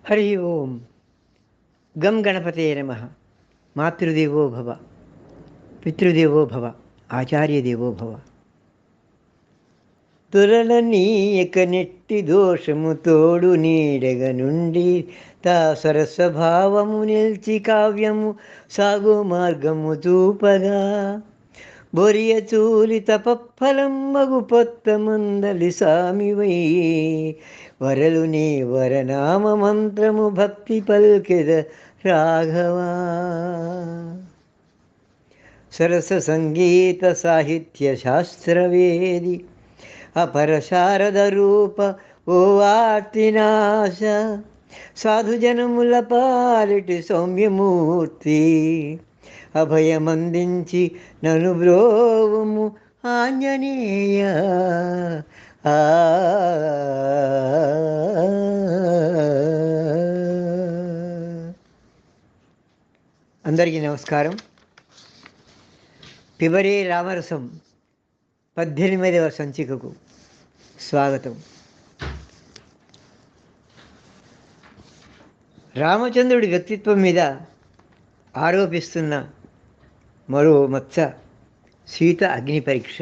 హరి ఓం. గం గణపతే నమ. మాతృదేవో భవ, పితృదేవో భవ, ఆచార్యదేవో భవ. తురలనీయక నెట్టి దోషము తోడు నీడగ నుండి తా సరస్వభావము నిల్చి కావ్యము సాగు మార్గము చూపగా బొరియ చూలి తపఫలం మగు పొత్త మందలి సామివై వరలు నీ వరనామ మంత్రము భక్తి పల్కెద రాఘవా. సరస సంగీత సాహిత్య శాస్త్రవేది అపర శారద రూప ఓ ఆర్తినాశ సాధుజనముల పాలిటి సౌమ్యమూర్తి అభయమందించి నను బ్రోవుము ఆంజనేయ. అందరికీ నమస్కారం. పిబరే రామరసం 18వ సంచికకు స్వాగతం. రామచంద్రుడి వ్యక్తిత్వం మీద ఆరోపిస్తున్న మరో మచ్చ సీత అగ్ని పరీక్ష.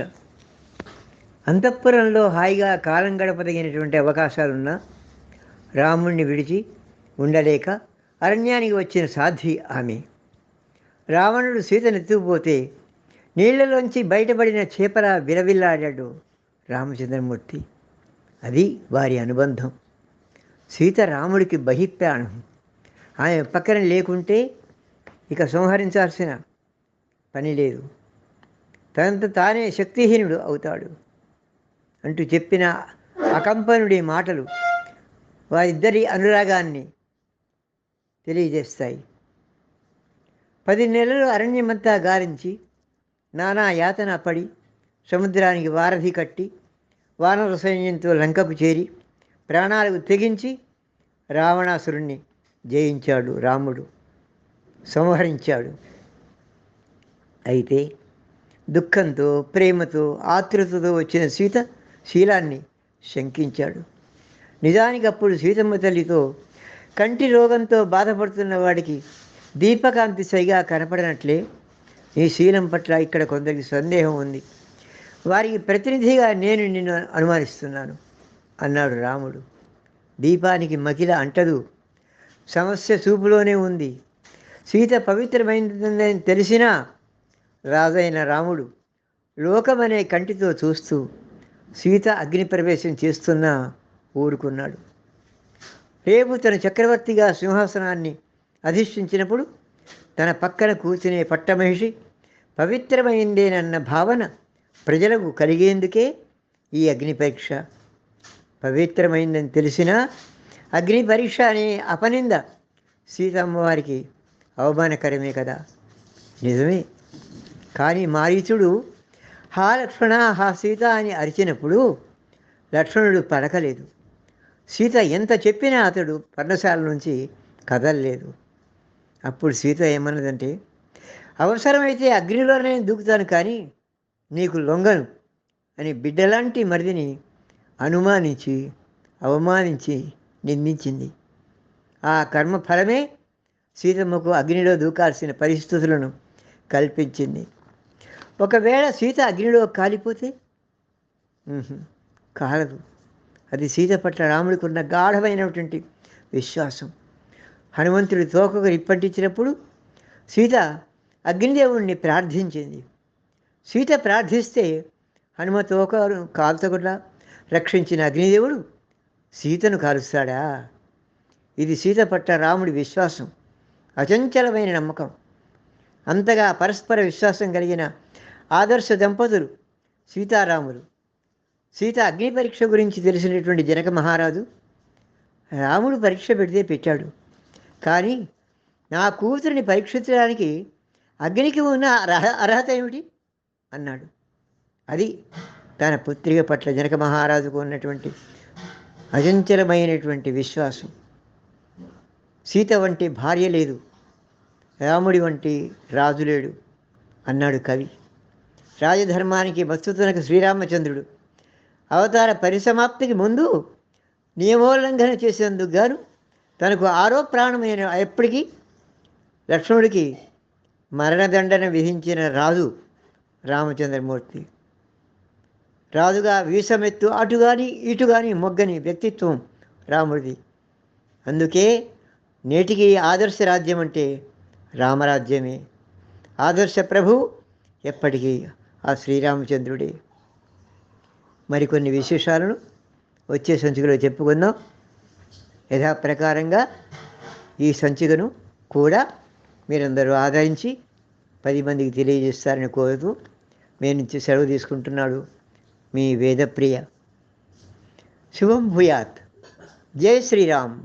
అంతఃపురంలో హాయిగా కాలం గడపదగినటువంటి అవకాశాలున్నా రాముణ్ణి విడిచి ఉండలేక అరణ్యానికి వచ్చిన సాధ్వి ఆమె. రావణుడు సీతను ఎత్తుకుపోతే నీళ్లలోంచి బయటపడిన చేపలా విలవిల్లాడాడు రామచంద్రమూర్తి. అది వారి అనుబంధం. సీత రాముడికి బహిప్రాణం. ఆమె పక్కన లేకుంటే ఇక సంహరించాల్సిన పని లేదు, తనంత తానే శక్తిహీనుడు అవుతాడు అంటూ చెప్పిన అకంపనుడి మాటలు వారిద్దరి అనురాగాన్ని తెలియజేస్తాయి. 10 నెలలు అరణ్యమంతా గాలించి నానా యాతన పడి సముద్రానికి వారధి కట్టి వానర సైన్యంతో లంకకు చేరి ప్రాణాలకు తెగించి రావణాసురుణ్ణి జయించాడు రాముడు, సంహరించాడు. అయితే దుఃఖంతో ప్రేమతో ఆతృతతో వచ్చిన సీత శీలాన్ని శంకించాడు. నిజానికి అప్పుడు సీతమ్మ తల్లితో కంటి రోగంతో బాధపడుతున్న వాడికి దీపకాంతి సైగా కనపడినట్లే నీ శీలం పట్ల ఇక్కడ కొందరికి సందేహం ఉంది, వారికి ప్రతినిధిగా నేను నిన్ను అనుమానిస్తున్నాను అన్నాడు రాముడు. దీపానికి మకిల అంటదు, సమస్య చూపులోనే ఉంది. సీత పవిత్రమైనదని తెలిసినా రాజైన రాముడు లోకమనే కంటితో చూస్తూ సీత అగ్ని ప్రవేశం చేస్తున్నా ఊరుకున్నాడు. రేపు తన చక్రవర్తిగా సింహాసనాన్ని అధిష్ఠించినప్పుడు తన పక్కన కూర్చునే పట్టమహిషి పవిత్రమైందేనన్న భావన ప్రజలకు కలిగేందుకే ఈ అగ్ని పరీక్ష. పవిత్రమైందని తెలిసినా అగ్ని పరీక్ష అనే అపనింద సీతమ్మవారికి అవమానకరమే కదా. నిజమే. కానీ మారీచుడు హా లక్ష్మణ హా సీత అని అరిచినప్పుడు లక్ష్మణుడు పలకలేదు. సీత ఎంత చెప్పినా అతడు పర్ణశాల నుంచి కదలలేదు. అప్పుడు సీత ఏమన్నదంటే, అవసరమైతే అగ్నిలోనే దూకుతాను కానీ నీకు లొంగను అని బిడ్డలాంటి మరిదిని అనుమానించి అవమానించి నిందించింది. ఆ కర్మఫలమే సీతమ్మకు అగ్నిలో దూకాల్సిన పరిస్థితులను కల్పించింది. ఒకవేళ సీత అగ్నిలో కాలిపోతే కాలదు. అది సీత పట్ల రాముడికి ఉన్న గాఢమైనటువంటి విశ్వాసం. హనుమంతుడి తోకకు రిప్పంటించినప్పుడు సీత అగ్నిదేవుణ్ణి ప్రార్థించింది. సీత ప్రార్థిస్తే హనుమ తోకను కాల్చకుండా రక్షించిన అగ్నిదేవుడు సీతను కాలుస్తాడా? ఇది సీత పట్ల రాముడి విశ్వాసం, అచంచలమైన నమ్మకం. అంతగా పరస్పర విశ్వాసం కలిగిన ఆదర్శ దంపతులు సీతారాములు. సీత అగ్ని పరీక్ష గురించి తెలిసినటువంటి జనక మహారాజు రాముడు పరీక్ష పెడితే పెట్టాడు, కానీ నా కూతురిని పరీక్షించడానికి అగ్నికి ఉన్న అర్హత ఏమిటి అన్నాడు. అది తన పుత్రిక పట్ల జనక మహారాజుకు ఉన్నటువంటి అచంచలమైనటువంటి విశ్వాసం. సీత వంటి భార్య లేదు, రాముడి వంటి రాజు లేడు అన్నాడు కవి. రాజధర్మానికి మస్తుతునకు శ్రీరామచంద్రుడు అవతార పరిసమాప్తికి ముందు నియమోల్లంఘన చేసేందుకు గాను తనకు ఆరో ప్రాణమైన ఎప్పటికీ లక్ష్మణుడికి మరణదండన విధించిన రాజు రామచంద్రమూర్తి. రాజుగా వీసమెత్తు అటు కానీ ఇటు కానీ మొగ్గని వ్యక్తిత్వం రాముడిది. అందుకే నేటికి ఆదర్శ రాజ్యం అంటే రామరాజ్యమే. ఆదర్శ ప్రభు ఎప్పటికీ ఆ శ్రీరామచంద్రుడే. మరికొన్ని విశేషాలను వచ్చే సంచికలో చెప్పుకుందాం. యథాప్రకారంగా ఈ సంచికను కూడా మీరందరూ ఆదరించి 10 మందికి తెలియజేస్తారని కోరుతూ మీ నుంచి సెలవు తీసుకుంటున్నాడు మీ వేదప్రియ. శుభం భూయాత్. జై శ్రీరామ్.